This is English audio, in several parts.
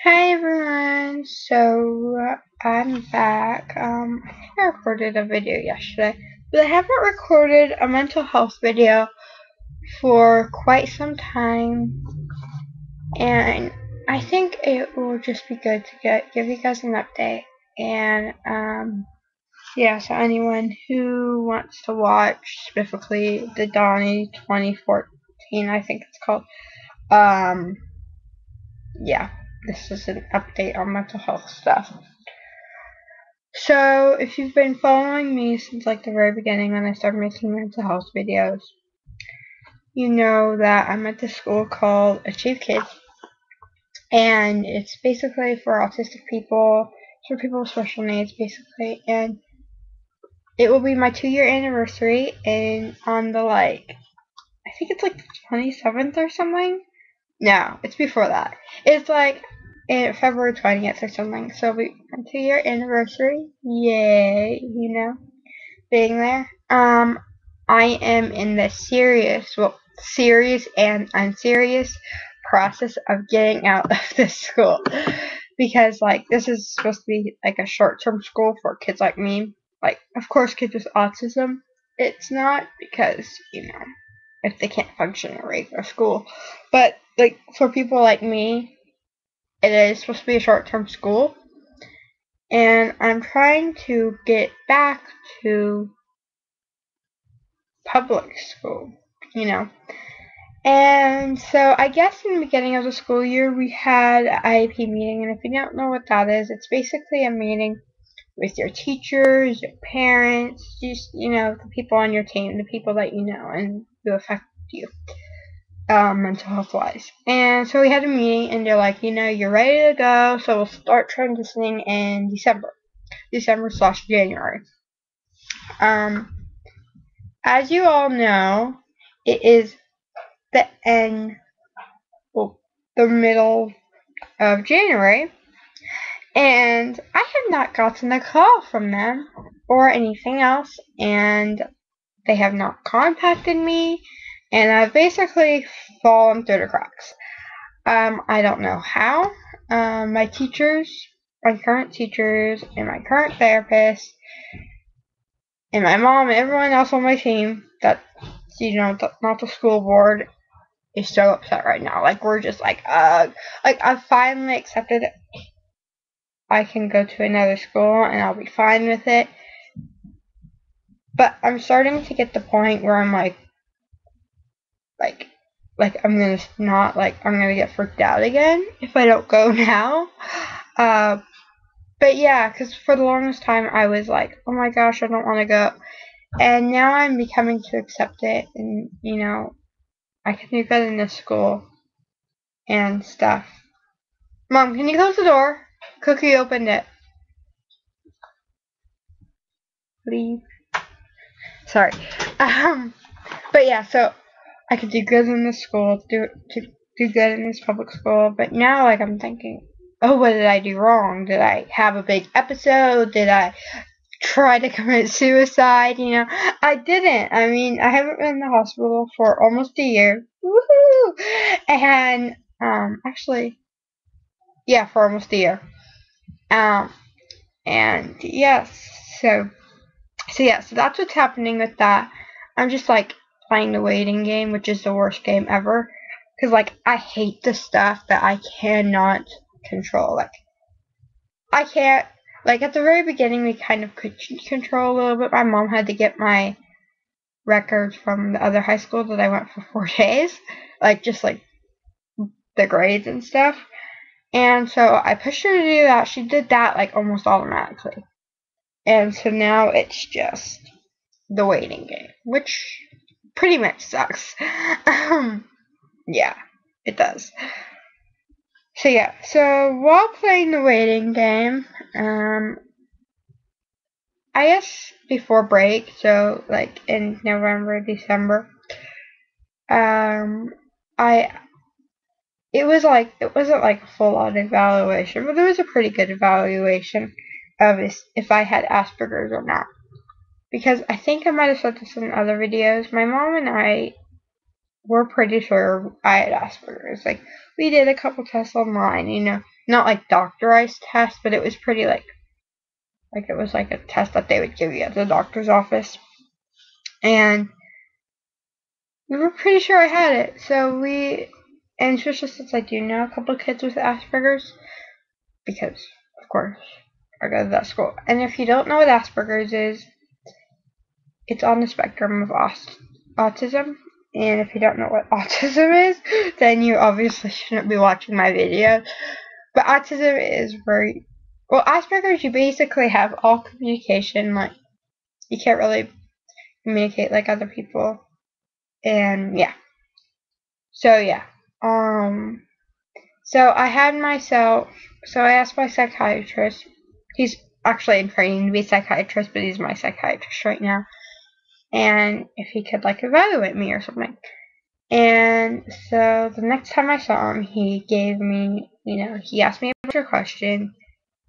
Hi everyone. I'm back. I think I recorded a video yesterday, but I haven't recorded a mental health video for quite some time, and I think it will just be good to give you guys an update. And yeah, so anyone who wants to watch specifically the Donnie 2014, I think it's called, um, yeah, this is an update on mental health stuff. So, if you've been following me since like the very beginning when I started making mental health videos, you know that I'm at this school called Achieve Kids, and it's basically for autistic people, for people with special needs, basically. And it will be my 2-year anniversary, and on the I think it's like the 27th or something. No, it's before that. It's like February 20th or something. So it'll be my 2-year anniversary. Yay, being there. I am in the serious and unserious process of getting out of this school because this is supposed to be like a short-term school for kids like me. Like, of course, kids with autism. It's not because if they can't function in a regular school, but like for people like me, it is supposed to be a short-term school, and I'm trying to get back to public school, you know. And so I guess in the beginning of the school year we had an IEP meeting, and if you don't know what that is, it's basically a meeting with your teachers, your parents, just the people on your team, the people that you know and who affect you, mental health wise. And so we had a meeting, and they're like, you're ready to go, so we'll start transitioning in December/January. Um, as you all know, it is the end, well, the middle of January, and I have not gotten a call from them or anything else, and they have not contacted me, and I've basically fallen through the cracks. I don't know how. My teachers, my current teachers, and my current therapist, and my mom, and everyone else on my team that, not the school board, is so upset right now. Like, we're just like, I finally accepted it. I can go to another school and I'll be fine with it. But I'm starting to get the point where I'm like, I'm gonna get freaked out again if I don't go now. But yeah, because for the longest time I was like, oh my gosh, I don't want to go. And now I'm becoming to accept it, and I can do good in this school and stuff. Mom, can you close the door? Cookie opened it. Please. Sorry. But yeah, so I could do good in this school, to do good in this public school. But now, I'm thinking, oh, what did I do wrong? Did I have a big episode? Did I try to commit suicide? I didn't. I mean, I haven't been in the hospital for almost a year. Woohoo! And actually, yeah, for almost a year. Um, and yes, so that's what's happening with that. I'm just playing the waiting game, which is the worst game ever. Because I hate the stuff that I cannot control. I can't. At the very beginning, we kind of could control a little bit. My mom had to get my records from the other high school that I went for 4 days, just the grades and stuff. And so I pushed her to do that. She did that almost automatically. And so now it's just the waiting game, which pretty much sucks. Yeah, it does. So yeah, so while playing the waiting game, I guess before break, so in November, December, I it wasn't a full on evaluation, but it was a pretty good evaluation of if I had Asperger's or not. Because I think I might have said this in other videos. My mom and I were pretty sure I had Asperger's. We did a couple tests online, not like doctorized test, but it was pretty like it was like a test that they would give you at the doctor's office. And we were pretty sure I had it. And especially since I do know a couple of kids with Asperger's, because, of course, I go to that school. And if you don't know what Asperger's is, it's on the spectrum of autism. And if you don't know what autism is, then you obviously shouldn't be watching my video. But autism is Asperger's, you basically have all communication, like, you can't really communicate like other people. And, yeah. So, yeah. So I asked my psychiatrist. He's actually in training to be a psychiatrist, but he's my psychiatrist right now. And if he could, like, evaluate me or something. And so the next time I saw him, he gave me, he asked me a bunch of questions.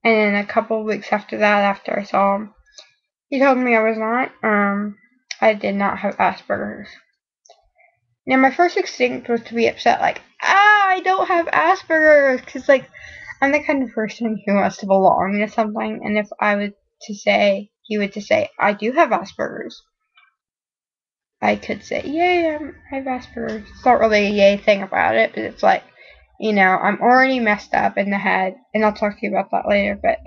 And then a couple of weeks after that, after I saw him, he told me I did not have Asperger's. Now, my first instinct was to be upset, like, I don't have Asperger's, because, like, I'm the kind of person who wants to belong to something, and if he would say, I do have Asperger's, I could say, yay, I have Asperger's. It's not really a yay thing about it, but it's like, I'm already messed up in the head, and I'll talk to you about that later, but,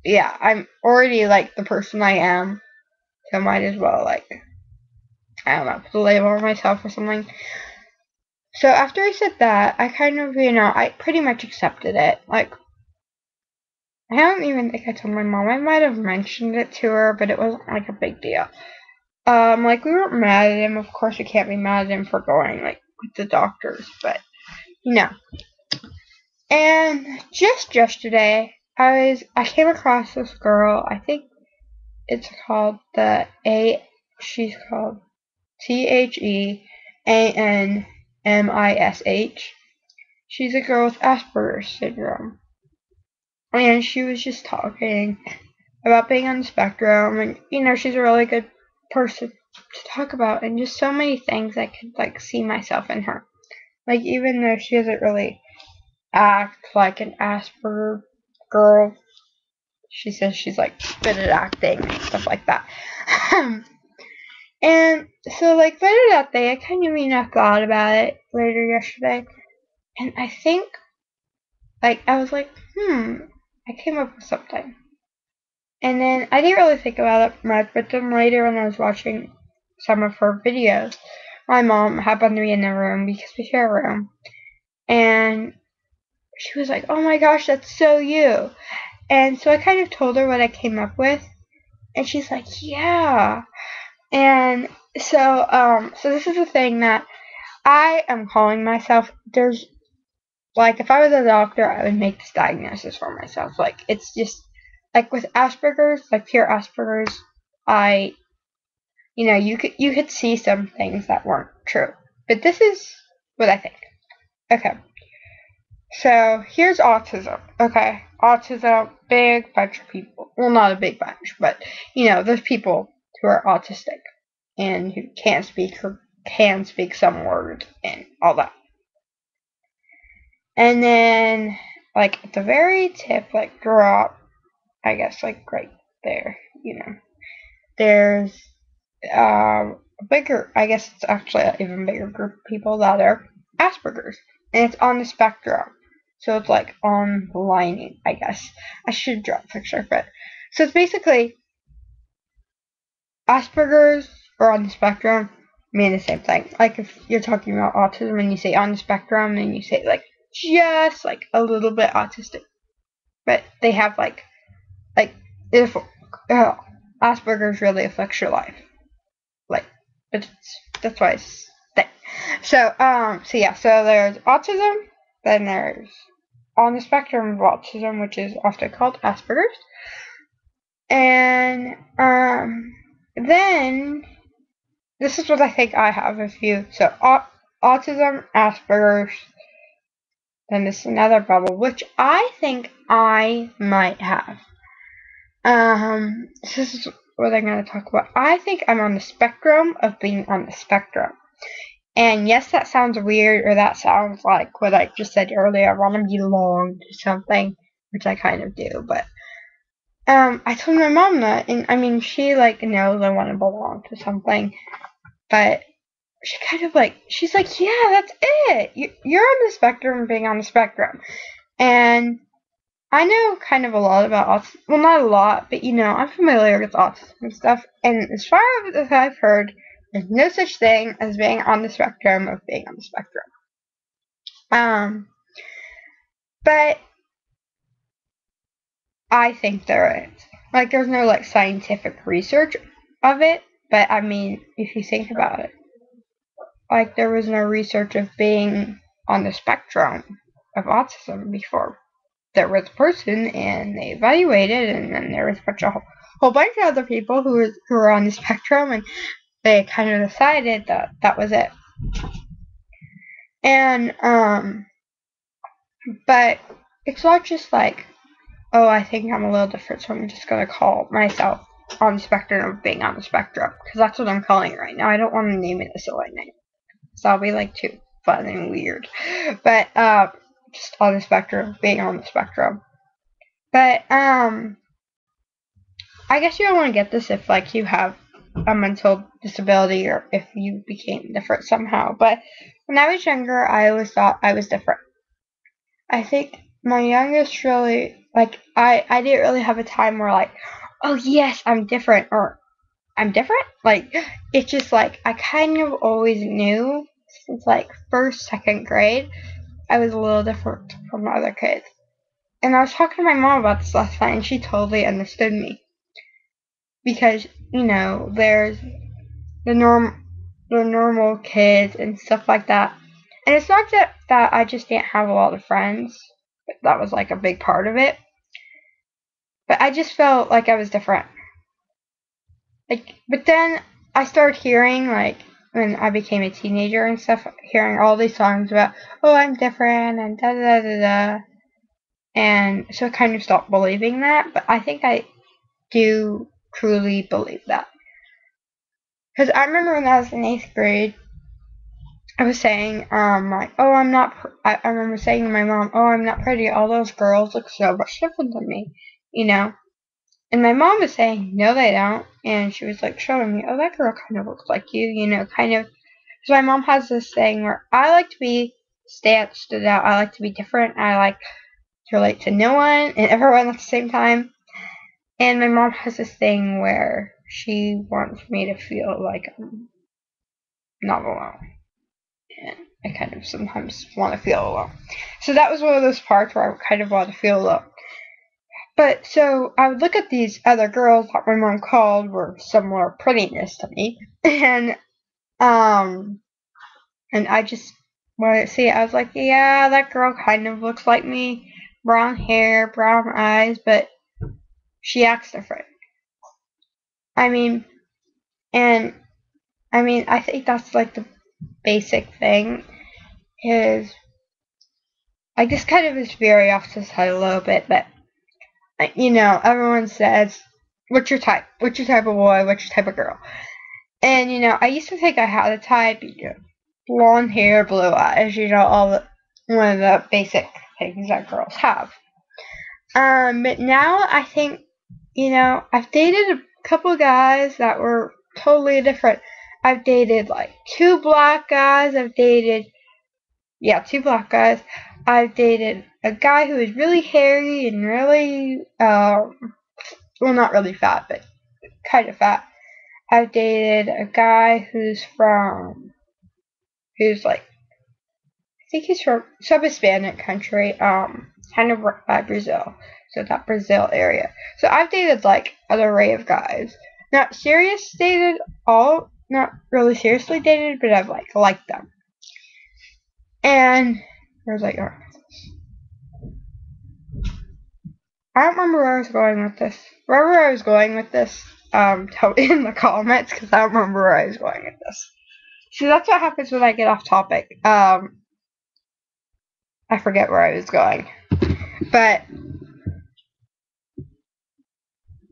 yeah, I'm already, like, the person I am, so I might as well, like, I don't know, put a label on myself or something. So after I said that, I kind of, I pretty much accepted it. Like, I don't even think I told my mom. I might have mentioned it to her, but it wasn't, like, a big deal. Like, we weren't mad at him. Of course, we can't be mad at him for going, like, with the doctors, but, And just yesterday, I came across this girl. I think it's called she's called THEANMISH. She's a girl with Asperger's syndrome. And she was just talking about being on the spectrum, and, she's a really good person to talk about, and just so many things I could, like, see myself in her. Like, even though she doesn't really act like an Asperger girl, she says she's, like, good at acting and stuff like that. And so, like, later that day, I kind of, thought about it later yesterday, and I think, like, I was like, I came up with something. And then I didn't really think about it much, but then later when I was watching some of her videos, my mom happened to be in the room because we share a room, and she was like, oh my gosh, that's so you. And so I kind of told her what I came up with, and she's like, yeah. And so this is the thing that I am calling myself. There's, like, if I was a doctor, I would make this diagnosis for myself. Like, it's just, like, with Asperger's, like, pure Asperger's, you could see some things that weren't true. But this is what I think. Okay. So, here's autism. Okay. Autism, big bunch of people. Well, not a big bunch, but, there's people who are autistic and who can't speak or can speak some words and all that. And then, like, at the very tip, like, drop, I guess, like, right there, there's a bigger, I guess it's actually an even bigger group of people that are Asperger's. And it's on the spectrum. So it's, like, on the lining, I guess. I should draw a picture, but, so it's basically Asperger's or on the spectrum mean the same thing. Like, if you're talking about autism and you say on the spectrum, then you say, like, just, like, a little bit autistic. But they have, like, if Asperger's really affects your life. Like, but that's why it's thing. So there's autism, then there's on the spectrum of autism, which is often called Asperger's. And, then, this is what I think I have a few. So, autism, Asperger's, then this is another bubble, which I think I might have. This is what I'm going to talk about. I think I'm on the spectrum of being on the spectrum. And yes, that sounds weird, or that sounds like what I just said earlier. I want to belong to something, which I kind of do. But I told my mom that, and I mean, she like knows I want to belong to something, but she kind of like, she's like, yeah, that's it. You're on the spectrum of being on the spectrum, and I know kind of a lot about autism. Well, not a lot, but I'm familiar with autism and stuff. And as far as I've heard, there's no such thing as being on the spectrum of being on the spectrum. Um, but I think there is. Like, there's no like scientific research of it, but I mean, if you think about it, like there was no research of being on the spectrum of autism before there was a person, and they evaluated, and then there was a whole bunch of other people who were on the spectrum, and they kind of decided that that was it. And but it's not just like, oh, I think I'm a little different, so I'm just gonna call myself on the spectrum of being on the spectrum, because that's what I'm calling it right now. I don't want to name it a silly name, so I'll be like too fun and weird. But just on the spectrum, being on the spectrum. But I guess you don't want to get this if like you have a mental disability or if you became different somehow. But when I was younger, I always thought I was different. I think my youngest really, like, I didn't really have a time where like, oh yes, I'm different, or I'm different. Like, it's just like I kind of always knew since like first, second grade, I was a little different from other kids. And I was talking to my mom about this last night, and she totally understood me. Because, there's the normal kids and stuff like that. And it's not that I just didn't have a lot of friends. That was like a big part of it. But I just felt like I was different. Like, but then I started hearing, like, when I became a teenager and stuff, hearing all these songs about, oh, I'm different and da da da da. And so I kind of stopped believing that. But I think I do truly believe that. Because I remember when I was in 8th grade, I was saying, like, oh, I'm not, I remember saying to my mom, oh, I'm not pretty, all those girls look so much different than me, And my mom was saying, no, they don't, and she was, like, showing me, oh, that girl kind of looks like you, kind of, so my mom has this thing where I like to stood out, I like to be different, I like to relate to no one and everyone at the same time, and my mom has this thing where she wants me to feel like I'm not alone. And I kind of sometimes want to feel alone. So that was one of those parts where I kind of want to feel alone. But so I would look at these other girls that my mom called were similar prettiness to me, and I just wanted to see it. I was like, yeah, that girl kind of looks like me, brown hair, brown eyes, but she acts different. I mean, and I think that's like the basic thing is I guess kind of is very off the side a little bit, but everyone says, what's your type? What's your type of boy? What's your type of girl? And, I used to think I had a type, blonde hair, blue eyes, one of the basic things that girls have. But now I think, I've dated a couple guys that were totally different. I've dated like two black guys. Two black guys. I've dated a guy who is really hairy and really, well, not really fat, but kind of fat. I've dated a guy who's like, I think he's from some Hispanic country, kind of by Brazil, so that Brazil area. So I've dated like an array of guys. Not really seriously dated, but I've liked them. And there's like, I don't remember where I was going with this. Wherever I was going with this, tell me in the comments, because I don't remember where I was going with this. See, that's what happens when I get off topic. I forget where I was going. But,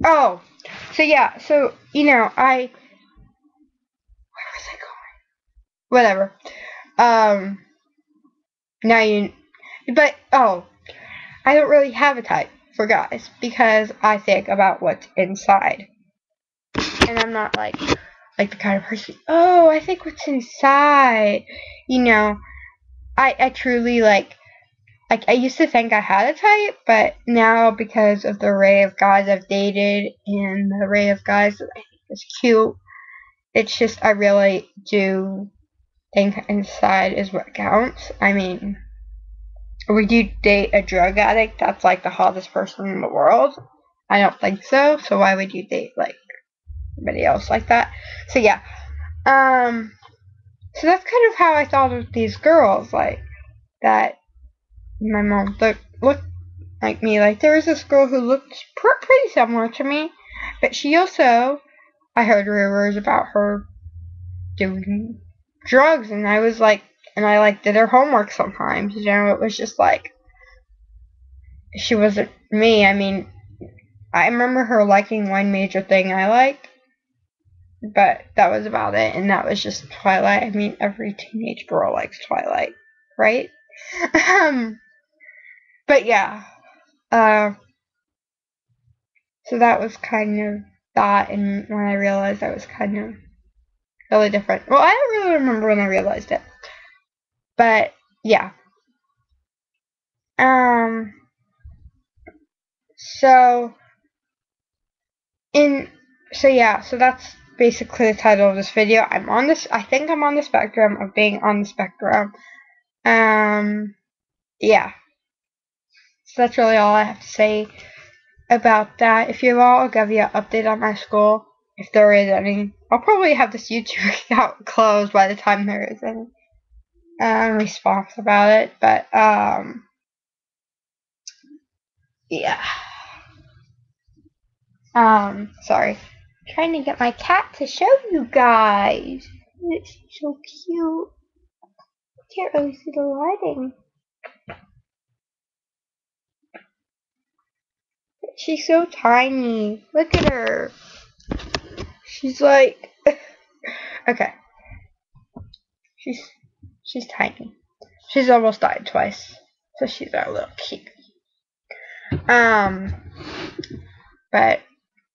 oh, so yeah, so, where was I going? whatever. Now you, but oh, I don't really have a type for guys because I think about what's inside, and I'm not like the kind of person. Oh, I think what's inside. You know, I truly like I used to think I had a type, but now because of the array of guys I've dated and the array of guys that I think is cute, it's just I really do think inside is what counts. I mean, would you date a drug addict that's like the hottest person in the world? I don't think so. So why would you date like somebody else like that? So yeah. So that's kind of how I thought of these girls, like that my mom looked like me. Like there was this girl who looked pretty similar to me, but she also, I heard rumors about her doing drugs, and I was like, and I like did her homework sometimes. You know, it was just like she wasn't me. I mean, I remember her liking one major thing I liked, but that was about it, and that was just Twilight. I mean, every teenage girl likes Twilight, right? But yeah, so that was kind of that, and when I realized I was kind of really different. Well, I don't really remember when I realized it, but yeah. So so that's basically the title of this video. I think I'm on the spectrum of being on the spectrum. Yeah. So that's really all I have to say about that. If you all, I'll give you an update on my school, if there is any. I'll probably have this YouTube account closed by the time there is any response about it, but yeah. Sorry. I'm trying to get my cat to show you guys. It's so cute. I can't really see the lighting. She's so tiny. Look at her. She's like okay. She's tiny. She's almost died twice. So she's our little cute. But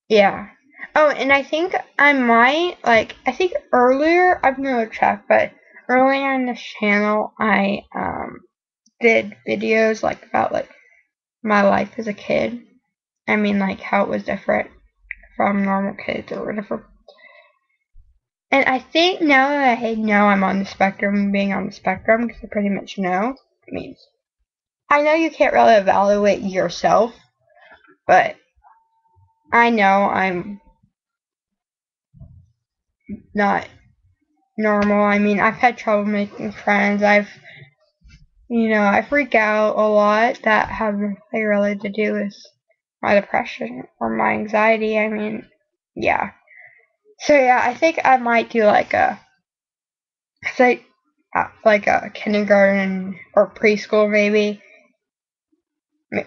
yeah. Oh, and I think I might I think earlier I've never checked, but earlier on this channel I did videos like about like my life as a kid. I mean like how it was different from normal kids or whatever. And I think now that I know I'm on the spectrum, being on the spectrum, because I pretty much know, I mean, I know you can't really evaluate yourself, but I know I'm not normal. I mean, I've had trouble making friends. I freak out a lot. That have nothing really to do with my depression or my anxiety. I mean, yeah. So yeah, I think I might do like a kindergarten or preschool maybe.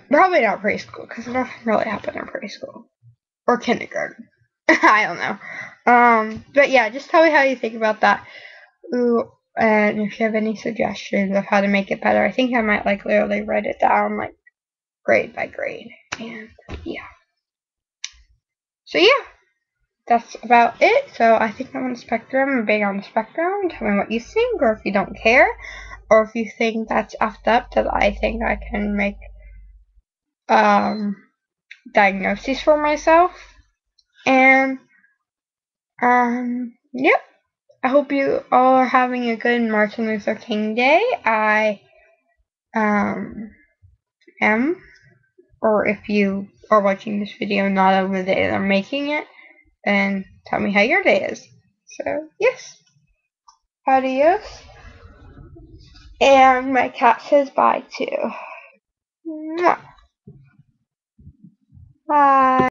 Probably not preschool because nothing really happened in preschool or kindergarten. I don't know. But yeah, just tell me how you think about that. Ooh, and if you have any suggestions of how to make it better, I think I might like literally write it down like grade by grade. And yeah. So yeah, that's about it. So I think I'm on the spectrum. I'm big on the spectrum. Tell me what you think, or if you don't care, or if you think that's effed up, that I think I can make diagnoses for myself. And yep. I hope you all are having a good Martin Luther King Day. I am, or if you are watching this video not on the day that I'm making it, then tell me how your day is. So yes, adios. And my cat says bye too. Mwah. Bye.